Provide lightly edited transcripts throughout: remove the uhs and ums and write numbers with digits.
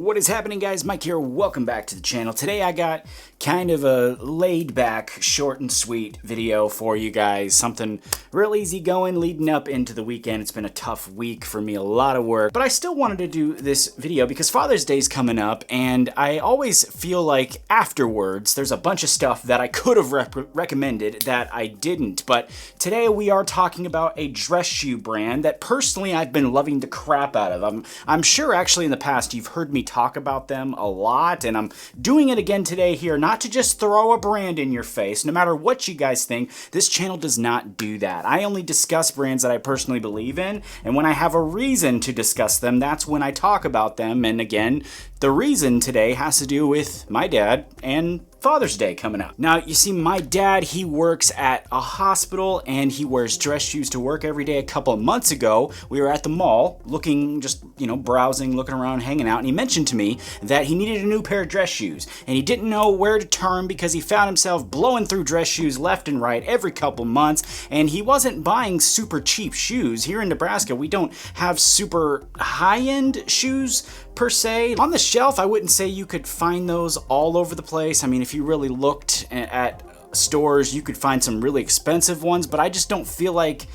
What is happening, guys? Mike here. Welcome back to the channel. Today I got kind of a laid back, short and sweet video for you guys. Something real easy going leading up into the weekend. It's been a tough week for me, a lot of work, but I still wanted to do this video because Father's Day is coming up, and I always feel like afterwards there's a bunch of stuff that I could have recommended that I didn't. But today we are talking about a dress shoe brand that personally I've been loving the crap out of. I'm sure actually in the past you've heard me talk about them a lot, and I'm doing it again today here, not to just throw a brand in your face. No matter what you guys think, this channel does not do that. I only discuss brands that I personally believe in, and when I have a reason to discuss them, that's when I talk about them. And again, the reason today has to do with my dad and Father's Day coming up. Now, you see, my dad, he works at a hospital and he wears dress shoes to work every day. A couple of months ago, we were at the mall looking, just, browsing, looking around, hanging out, and he mentioned to me that he needed a new pair of dress shoes and he didn't know where to turn because he found himself blowing through dress shoes left and right every couple months, and he wasn't buying super cheap shoes. Here in Nebraska, we don't have super high-end shoes per se. On the shelf, I wouldn't say you could find those all over the place. I mean, if you really looked at stores, you could find some really expensive ones, but I just don't feel like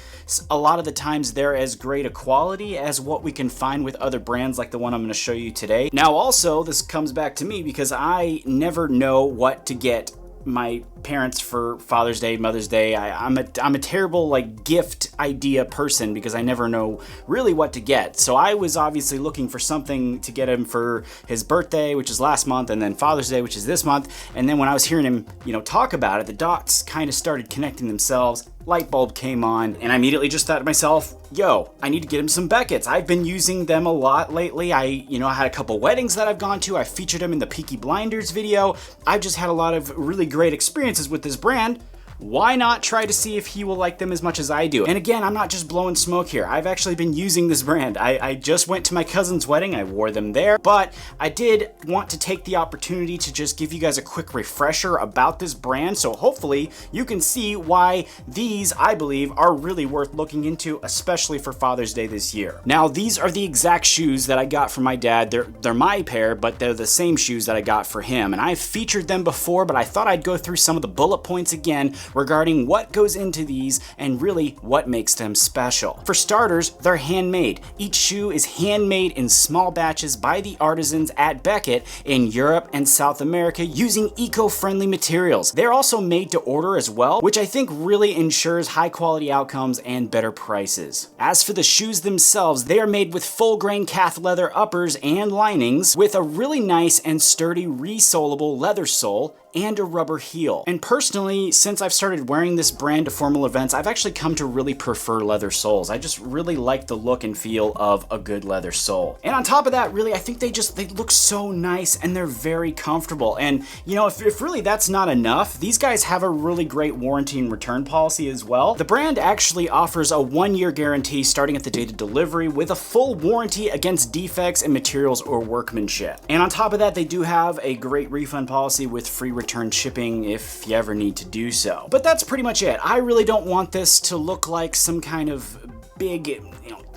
a lot of the times they're as great a quality as what we can find with other brands like the one I'm going to show you today. Now, also, this comes back to me because I never know what to get my parents for Father's Day, Mother's Day. I'm a terrible gift idea person because I never know really what to get. So I was obviously looking for something to get him for his birthday, which is last month, and then Father's Day, which is this month. And then when I was hearing him, talk about it, the dots kind of started connecting themselves. Light bulb came on, and I immediately just thought to myself, yo, I need to get him some Beckett's. I've been using them a lot lately. I had a couple weddings that I've gone to. I featured them in the Peaky Blinders video. I've just had a lot of really great experiences with this brand. Why not try to see if he will like them as much as I do? And again, I'm not just blowing smoke here. I've actually been using this brand. I just went to my cousin's wedding. I wore them there, but I did want to take the opportunity to just give you guys a quick refresher about this brand. So hopefully you can see why these, I believe, are really worth looking into, especially for Father's Day this year. Now, these are the exact shoes that I got for my dad. They're my pair, but they're the same shoes that I got for him. And I've featured them before, but I thought I'd go through some of the bullet points again regarding what goes into these and really what makes them special. For starters, they're handmade. Each shoe is handmade in small batches by the artisans at Beckett in Europe and South America using eco-friendly materials. They're also made to order as well, which I think really ensures high quality outcomes and better prices. As for the shoes themselves, they are made with full grain calf leather uppers and linings with a really nice and sturdy resolable leather sole and a rubber heel. And personally, since I've started wearing this brand to formal events, I've actually come to really prefer leather soles. I just really like the look and feel of a good leather sole. And on top of that, really, I think they look so nice and they're very comfortable. And if really that's not enough, these guys have a really great warranty and return policy as well. The brand actually offers a 1-year guarantee starting at the date of delivery with a full warranty against defects in materials or workmanship. And on top of that, they do have a great refund policy with free return shipping if you ever need to do so. But that's pretty much it. I really don't want this to look like some kind of big,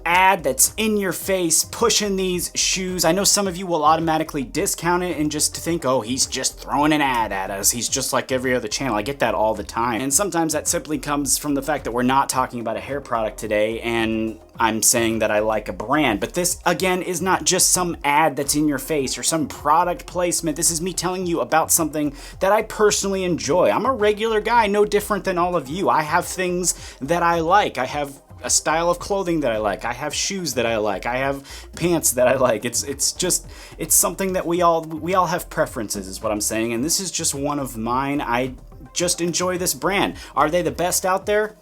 ad that's in your face pushing these shoes. I know some of you will automatically discount it and just think, oh, he's just throwing an ad at us. He's just like every other channel. I get that all the time. And sometimes that simply comes from the fact that we're not talking about a hair product today and I'm saying that I like a brand. But this, again, is not just some ad that's in your face or some product placement. This is me telling you about something that I personally enjoy. I'm a regular guy, no different than all of you. I have things that I like. I have a style of clothing that I like. I have shoes that I like. I have pants that I like. It's something that we all have preferences, is what I'm saying. And this is just one of mine. I just enjoy this brand. Are they the best out there?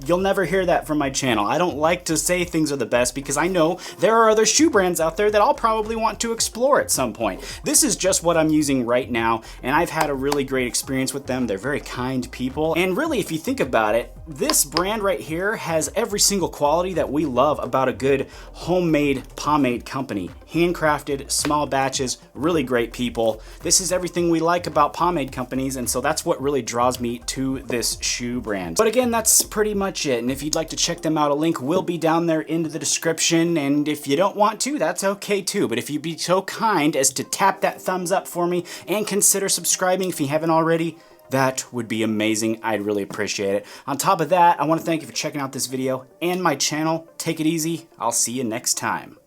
You'll never hear that from my channel. I don't like to say things are the best because I know there are other shoe brands out there that I'll probably want to explore at some point. This is just what I'm using right now, and I've had a really great experience with them. They're very kind people. And really, if you think about it, this brand right here has every single quality that we love about a good homemade pomade company. Handcrafted, small batches, really great people. This is everything we like about pomade companies, and so that's what really draws me to this shoe brand. But again, that's pretty much much it. And if you'd like to check them out, a link will be down there in the description. And if you don't want to, that's okay too. But if you'd be so kind as to tap that thumbs up for me and consider subscribing if you haven't already, that would be amazing. I'd really appreciate it. On top of that, I want to thank you for checking out this video and my channel. Take it easy. I'll see you next time.